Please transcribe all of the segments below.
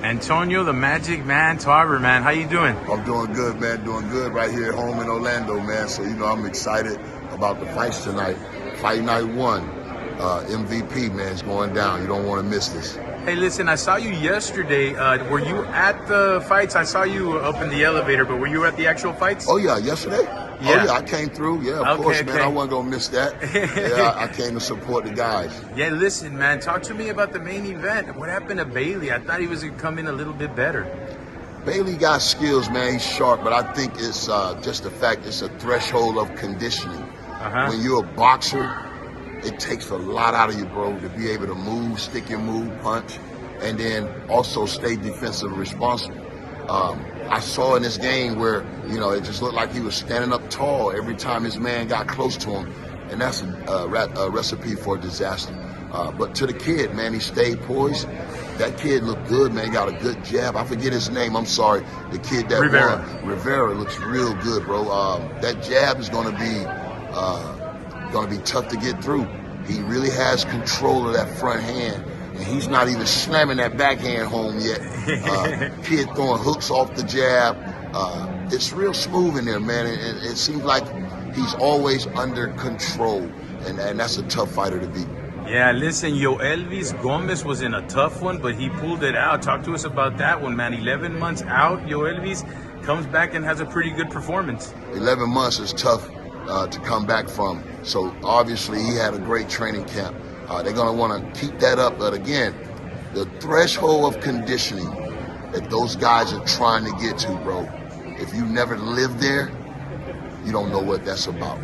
Antonio, the Magic Man, Tarver, man. How you doing? I'm doing good, man. Doing good right here at home in Orlando, man. So, I'm excited about the fights tonight. Fight night 1, MVP, man, is going down. You don't want to miss this. Hey, listen, I saw you yesterday. Were you at the fights? I saw you up in the elevator, but were you at the actual fights? Oh, yeah, yesterday? Yeah. Oh, yeah, I came through. Yeah, of course, man. Okay. I wasn't going to miss that. Yeah, I came to support the guys. Yeah, listen, man, talk to me about the main event. What happened to Bailey? I thought he was going to come in a little bit better. Bailey got skills, man. He's sharp, but I think it's just the fact it's a threshold of conditioning. When you're a boxer, it takes a lot out of you, bro, to be able to move, stick your move, punch, and then also stay defensive responsible. I saw in this game where, it just looked like he was standing up tall every time his man got close to him, and that's a recipe for disaster. But to the kid, man, he stayed poised. That kid looked good, man. He got a good jab. I forget his name. I'm sorry. The kid that won, Rivera, looks real good, bro. That jab is going to be tough to get through. He really has control of that front hand, and he's not even slamming that backhand home yet. Kid throwing hooks off the jab. It's real smooth in there, man. It seems like he's always under control, and that's a tough fighter to beat. Yeah, listen, Elvis Gomez was in a tough one, but he pulled it out. Talk to us about that one, man. 11 months out, Elvis comes back and has a pretty good performance. 11 months is tough to come back from. So obviously he had a great training camp. They're going to want to keep that up. But again, the threshold of conditioning that those guys are trying to get to, bro, if you never lived there, you don't know what that's about.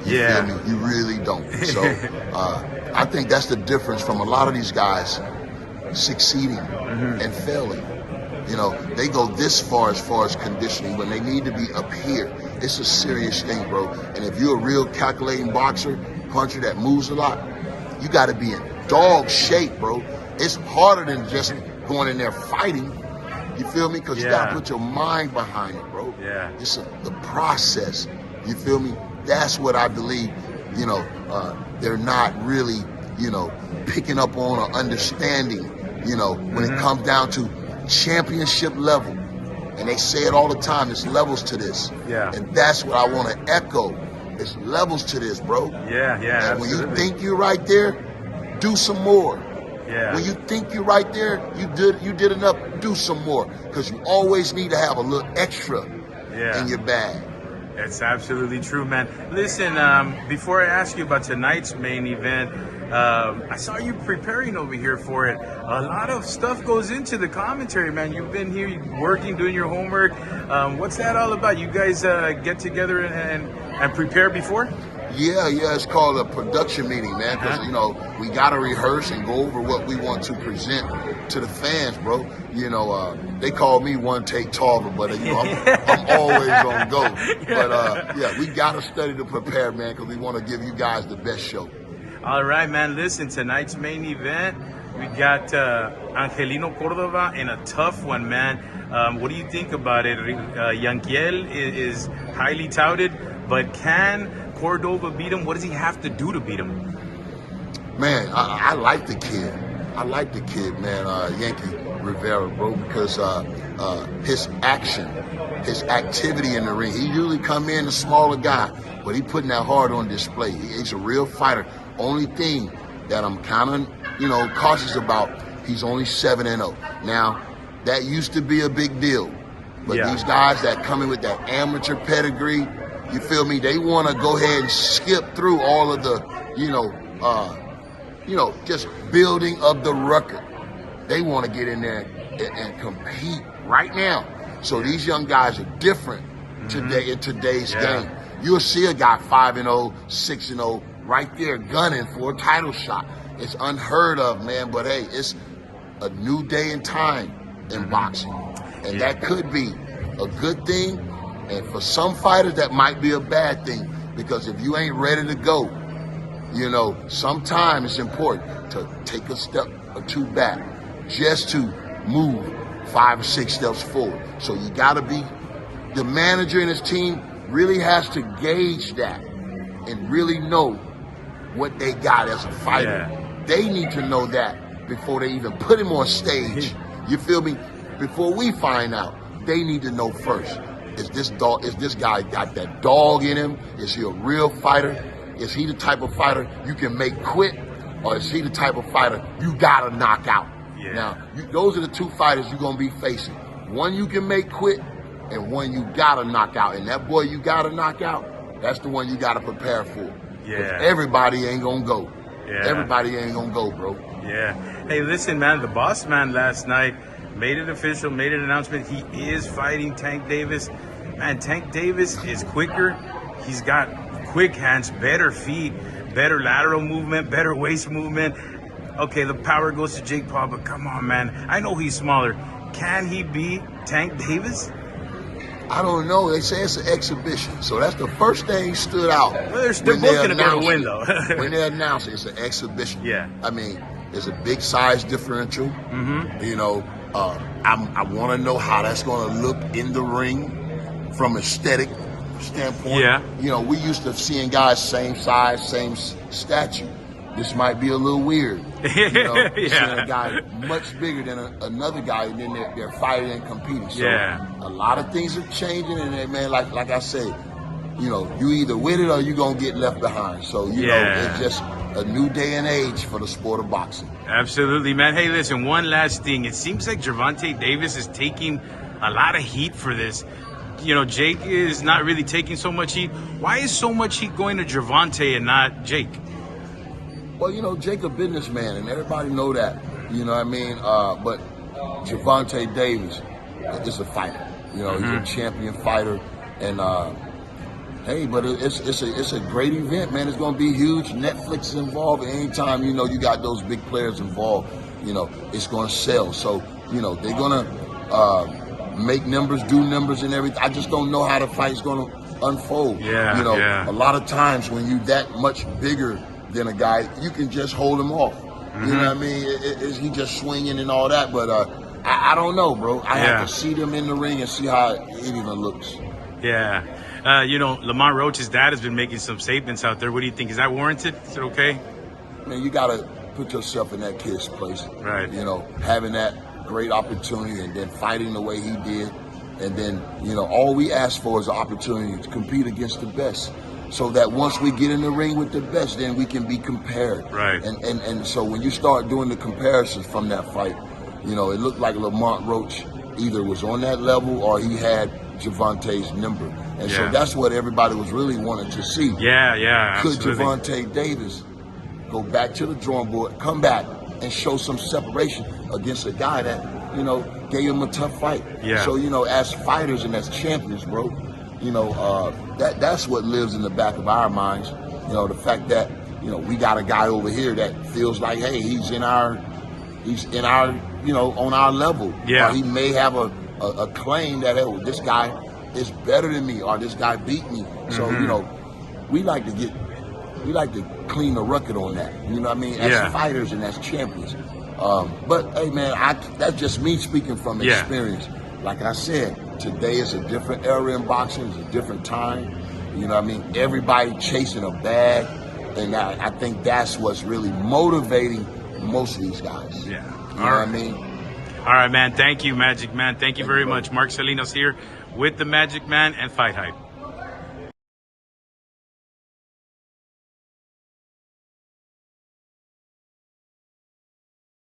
You feel me? You really don't. So I think that's the difference from a lot of these guys succeeding and failing. They go this far as conditioning when they need to be up here. It's a serious thing, bro. And if you're a real calculating boxer, puncher that moves a lot, you got to be in dog shape, bro. It's harder than just going in there fighting. You feel me? Because you got to put your mind behind it, bro. Yeah. It's the process. You feel me? That's what I believe, they're not really, picking up on or understanding, when it comes down to championship level. And they say it all the time, it's levels to this. Yeah. And that's what I want to echo. It's levels to this, bro. Yeah, And absolutely. when you think you're right there, do some more. Yeah. When you think you're right there, you did enough, do some more. Because you always need to have a little extra in your bag. That's absolutely true, man. Listen, before I ask you about tonight's main event, I saw you preparing over here for it. A lot of stuff goes into the commentary, man. You've been here working, doing your homework. What's that all about? You guys get together and prepare before? Yeah, it's called a production meeting, man, because, we got to rehearse and go over what we want to present to the fans, bro. They call me one take Tarver, but, I'm always on go. But, we got to study to prepare, man, because we want to give you guys the best show. All right, man. Listen, tonight's main event, we got Angelino Cordova in a tough one, man. What do you think about it? Yanquiel is highly touted, but can Cordova beat him? What does he have to do to beat him? Man, I like the kid. I like the kid, man, Yankee Rivera, bro, because his action, his activity in the ring. He usually come in a smaller guy, but he putting that hard on display. He's a real fighter. Only thing that I'm kind of, cautious about, he's only 7-0. Now, that used to be a big deal, but these guys that come in with that amateur pedigree, you feel me? They want to go ahead and skip through all of the, just building of the record. They want to get in there and compete right now. So these young guys are different today in today's game. You'll see a guy 5-0, 6-0 right there gunning for a title shot. It's unheard of, man. But hey, it's a new day and time in boxing, and that could be a good thing. And for some fighters, that might be a bad thing, because if you ain't ready to go, sometimes it's important to take a step or two back just to move 5 or 6 steps forward. So you got to be, the manager and his team really has to gauge that and really know what they got as a fighter. They need to know that before they even put him on stage. You feel me? before we find out, they need to know first. Is this guy got that dog in him? Is he a real fighter? Is he the type of fighter you can make quit? Or is he the type of fighter you gotta knock out? Yeah. Now, those are the two fighters you're gonna be facing. One you can make quit, and one you gotta knock out. And that boy you gotta knock out, that's the one you gotta prepare for. Yeah. Everybody ain't gonna go. Yeah. Everybody ain't gonna go, bro. Yeah. Hey, listen, man, the boss man last night made it official, made an announcement. He is fighting Tank Davis. Man, Tank Davis is quicker. He's got quick hands, better feet, better lateral movement, better waist movement. Okay, the power goes to Jake Paul, but come on, man. I know he's smaller. Can he beat Tank Davis? I don't know. They say it's an exhibition. So that's the first thing stood out. Well, they're both going to go to win, though. When they announced it, it's an exhibition. Yeah. I mean, there's a big size differential. Mm-hmm. You know, I want to know how that's going to look in the ring from aesthetic standpoint. Yeah. You know, we used to seeing guys same size, same stature. This might be a little weird. You know, Yeah. seeing a guy much bigger than another guy, and then they're fighting and competing. So Yeah. a lot of things are changing, and man, like I said, you know, you either with it or you gonna get left behind. So you know, it's just a new day and age for the sport of boxing. Absolutely, man. Hey, listen, one last thing. It seems like Gervonta Davis is taking a lot of heat for this. You know, Jake is not really taking so much heat. Why is so much heat going to Gervonta and not Jake? Well, you know, Jake a businessman, and everybody know that. You know what I mean? But Gervonta Davis is a fighter. You know, he's a champion fighter, and hey, but it's a great event, man. It's gonna be huge. Netflix is involved. Anytime you know you got those big players involved, you know it's gonna sell. So you know they're gonna make numbers, do numbers, and everything. I just don't know how the fight's gonna unfold. Yeah, you know, yeah. a lot of times when you that much bigger than a guy, you can just hold him off. You know what I mean? Is he just swinging and all that? But I don't know, bro. I have to see them in the ring and see how it even looks. Yeah. You know, Lamont Roach's dad has been making some statements out there. What do you think? Is that warranted? Is it okay? Man, you got to put yourself in that kid's place. Right. You know, having that great opportunity and then fighting the way he did. And then, you know, all we ask for is an opportunity to compete against the best. So that once we get in the ring with the best, then we can be compared. Right. And so when you start doing the comparisons from that fight, you know, it looked like Lamont Roach either was on that level or he had Gervonta's number. And so that's what everybody was really wanting to see. Yeah, Could absolutely. Gervonta Davis go back to the drawing board, come back, and show some separation against a guy that, you know, gave him a tough fight? Yeah. So, you know, as fighters and as champions, bro, you know, that's what lives in the back of our minds. You know, the fact that, you know, we got a guy over here that feels like, hey, he's in our, you know, on our level. Yeah. Or he may have a claim that, hey, this guy is better than me, or this guy beat me. So, you know, we like to clean the record on that. You know what I mean? As fighters and as champions. But hey, man, that's just me speaking from experience. Like I said, today is a different era in boxing. It's a different time. You know what I mean? Everybody chasing a bag, and I think that's what's really motivating most of these guys. Yeah. You know what I mean? All right, man. Thank you, Magic Man. Thank you very much. Mark Salinas here with the Magic Man and Fight Hype.